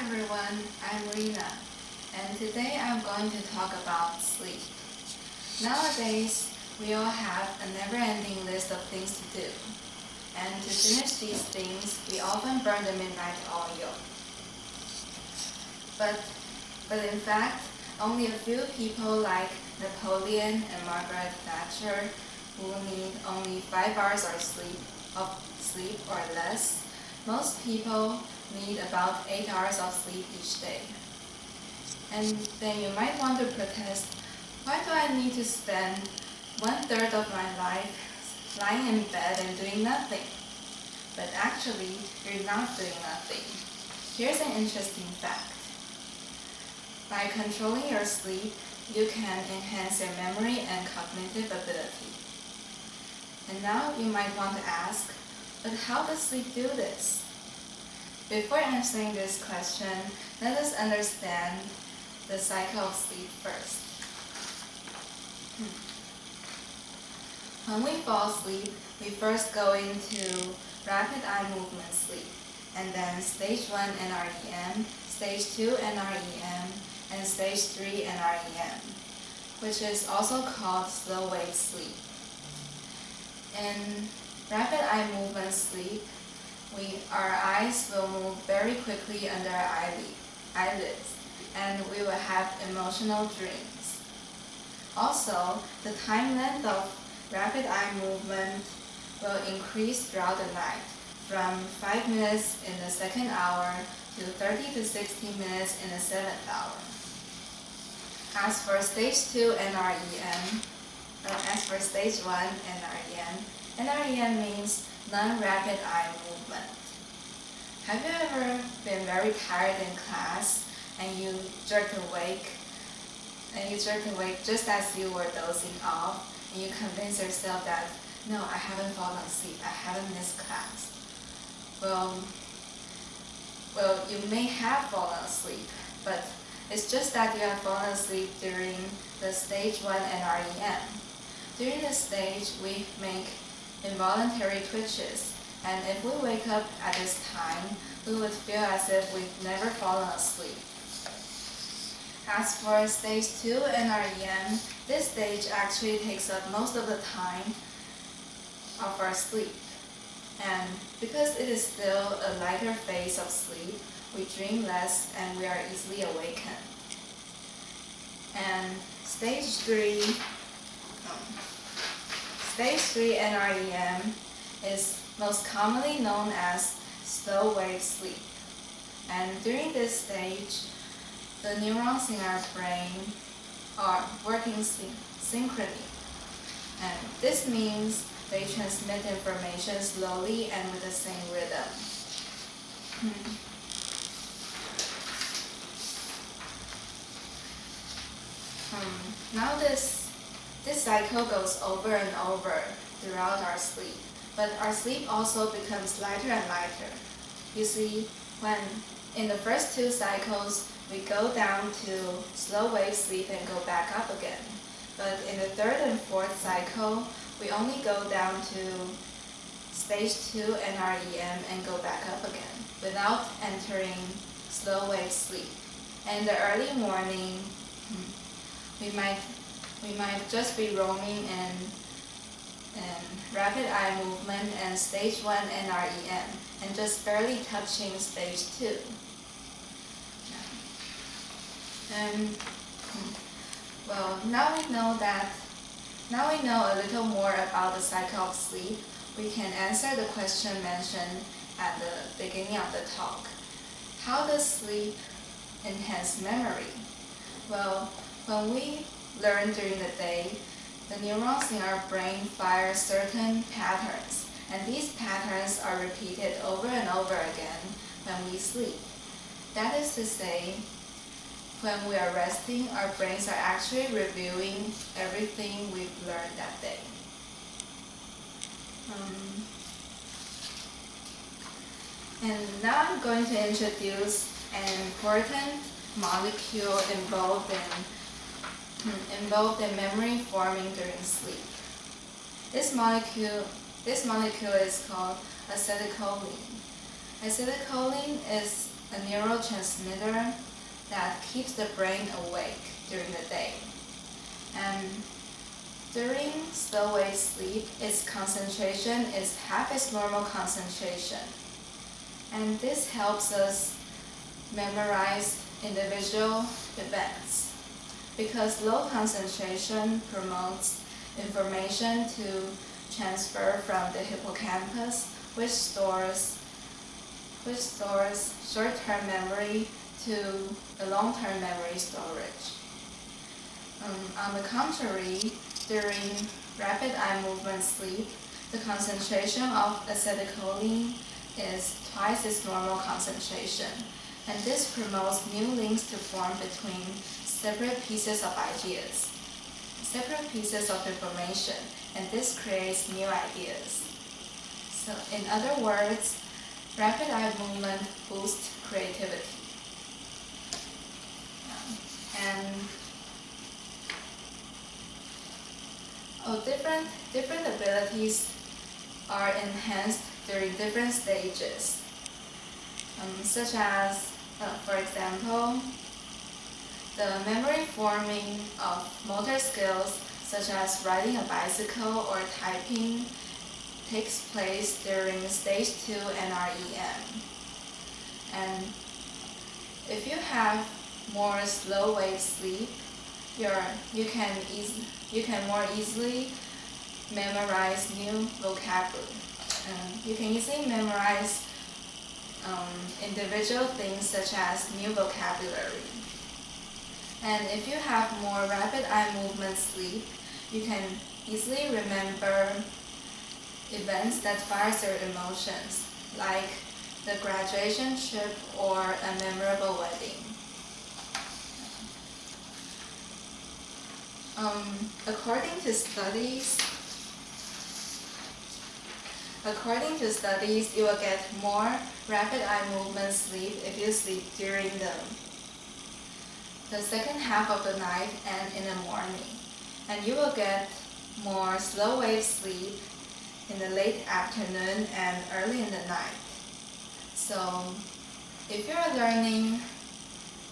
everyone, I'm Rena, and today I'm going to talk about sleep. Nowadays, we all have a never-ending list of things to do, and to finish these things, we often burn the midnight oil. But in fact, only a few people like Napoleon and Margaret Thatcher, who need only 5 hours of sleep or less. Most people need about 8 hours of sleep each day. And then you might want to protest, why do I need to spend 1/3 of my life lying in bed and doing nothing? But actually, you're not doing nothing. Here's an interesting fact. By controlling your sleep, you can enhance your memory and cognitive ability. And now you might want to ask, but how does sleep do this? Before answering this question, let us understand the cycle of sleep first. When we fall asleep, we first go into rapid eye movement sleep, and then stage 1 NREM, stage 2 NREM, and stage 3 NREM, which is also called slow wave sleep. In rapid eye movement sleep, our eyes will move very quickly under our eyelids, and we will have emotional dreams. Also, the time length of rapid eye movement will increase throughout the night, from 5 minutes in the second hour to 30 to 60 minutes in the 7th hour. As for stage 1 NREM, NREM means non-rapid eye movement. Have you ever been very tired in class and you jerked awake just as you were dozing off, and you convince yourself that, no, I haven't fallen asleep, I haven't missed class? Well, you may have fallen asleep, but it's just that you have fallen asleep during the stage 1 NREM. During this stage, we make involuntary twitches, and if we wake up at this time, we would feel as if we've never fallen asleep. As for stage 2 NREM, this stage actually takes up most of the time of our sleep. And because it is still a lighter phase of sleep, we dream less and we are easily awakened. And stage 3 NREM is most commonly known as slow wave sleep. And during this stage, the neurons in our brain are working synchrony. And this means they transmit information slowly and with the same rhythm. Now this cycle goes over and over throughout our sleep, but our sleep also becomes lighter and lighter. You see, when in the first 2 cycles, we go down to slow wave sleep and go back up again. But in the 3rd and 4th cycle, we only go down to stage 2 NREM and go back up again without entering slow wave sleep. And in the early morning, we might just be roaming in rapid eye movement and stage 1 NREM and just barely touching stage 2. And now we know a little more about the cycle of sleep, we can answer the question mentioned at the beginning of the talk. How does sleep enhance memory? Well, when we learn during the day, the neurons in our brain fire certain patterns, and these patterns are repeated over and over again when we sleep. That is to say, when we are resting, our brains are actually reviewing everything we've learned that day. And now I'm going to introduce an important molecule involved in memory forming during sleep. This molecule is called acetylcholine. Acetylcholine is a neurotransmitter that keeps the brain awake during the day. And during slow wave sleep, its concentration is half its normal concentration. And this helps us memorize individual events because low concentration promotes information to transfer from the hippocampus, which stores short-term memory to the long-term memory storage. On the contrary, during rapid eye movement sleep, the concentration of acetylcholine is twice its normal concentration, and this promotes new links to form between separate pieces of ideas, separate pieces of information, and this creates new ideas. So in other words, rapid eye movement boosts creativity. Different abilities are enhanced during different stages, such as, for example, the memory forming of motor skills, such as riding a bicycle or typing, takes place during stage 2 NREM. And if you have more slow wave sleep, you can more easily memorize new vocabulary. You can easily memorize individual things such as new vocabulary. And if you have more rapid eye movement sleep, you can easily remember events that fire your emotions, like the graduation trip or a memorable wedding. According to studies, you will get more rapid eye movement sleep if you sleep during the second half of the night and in the morning. And you will get more slow wave sleep in the late afternoon and early in the night. So if you're learning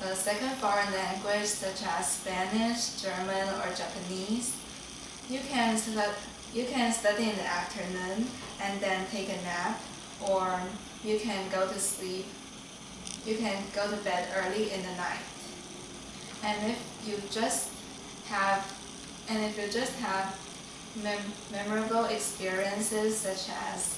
a second foreign language such as Spanish, German, or Japanese, you can study in the afternoon and then take a nap, or you can go to sleep. You can go to bed early in the night. And if you just have memorable experiences such as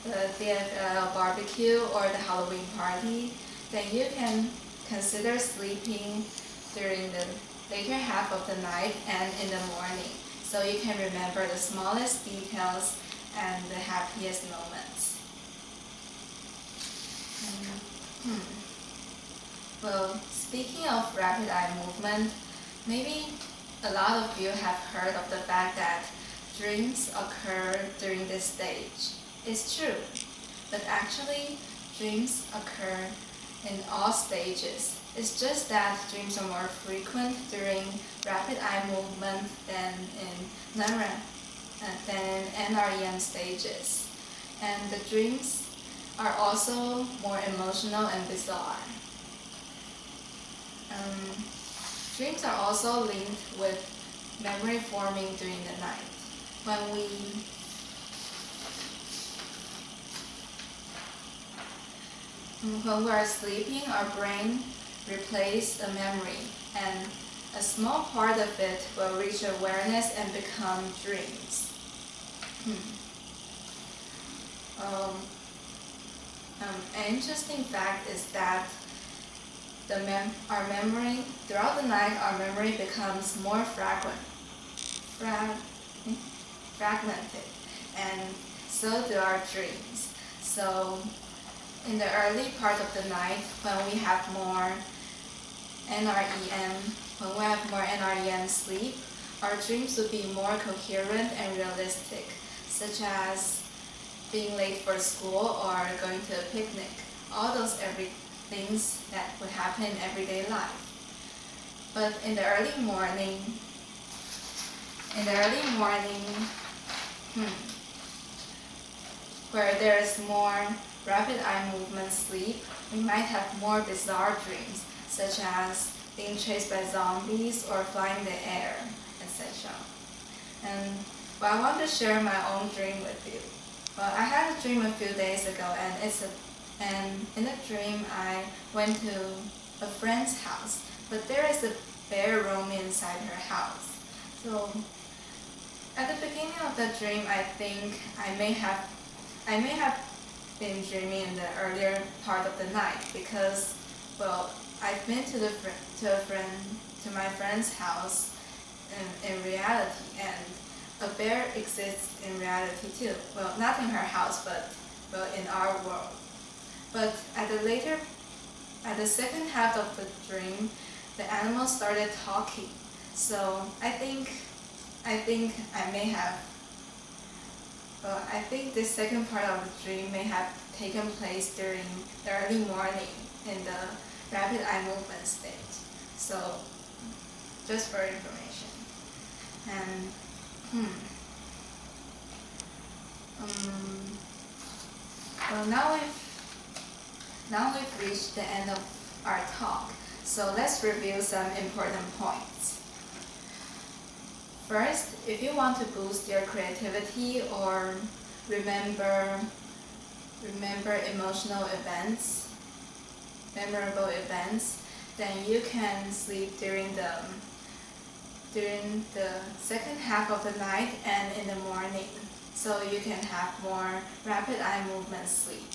the DFL barbecue or the Halloween party, then you can consider sleeping during the later half of the night and in the morning, so you can remember the smallest details and the happiest moments. Well, speaking of rapid eye movement, maybe a lot of you have heard of the fact that dreams occur during this stage. It's true, but actually dreams occur in all stages. It's just that dreams are more frequent during rapid eye movement than in NREM stages. And the dreams are also more emotional and bizarre. Dreams are also linked with memory forming during the night. When we are sleeping, our brain replaces a memory, and a small part of it will reach awareness and become dreams. An interesting fact is that throughout the night, our memory becomes more fragmented, and so do our dreams. So in the early part of the night, when we have more NREM sleep, our dreams will be more coherent and realistic, such as being late for school or going to a picnic. All those things that would happen in everyday life. But in the early morning, where there is more rapid eye movement sleep, we might have more bizarre dreams, such as being chased by zombies or flying in the air, etc. And I want to share my own dream with you. I had a dream a few days ago, and in the dream I went to a friend's house, but there is a bear roaming inside her house. So at the beginning of the dream, I think I may have been dreaming in the earlier part of the night because, I've been to my friend's house in reality, and a bear exists in reality too. Well, not in her house, but in our world. But at the second half of the dream, the animal started talking. So I think I may have. I think this second part of the dream may have taken place during the early morning in the rapid eye movement state. So, just for information. And well, now we've reached the end of our talk. So let's review some important points. First, if you want to boost your creativity or remember memorable events, then you can sleep during the second half of the night and in the morning, so you can have more rapid eye movement sleep.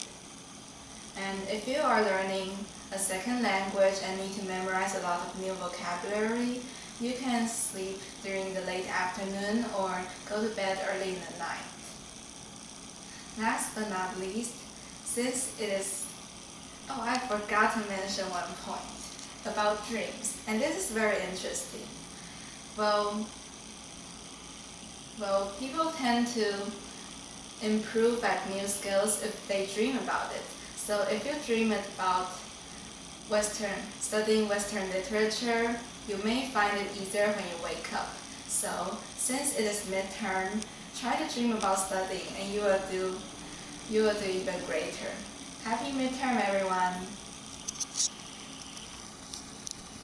And if you are learning a second language and need to memorize a lot of new vocabulary, you can sleep during the late afternoon or go to bed early in the night. Last but not least, I forgot to mention one point about dreams, and this is very interesting. Well, people tend to improve at new skills if they dream about it. So if you dream about studying Western literature, you may find it easier when you wake up. So since it is midterm, try to dream about studying and you will do even greater. Happy midterm, everyone!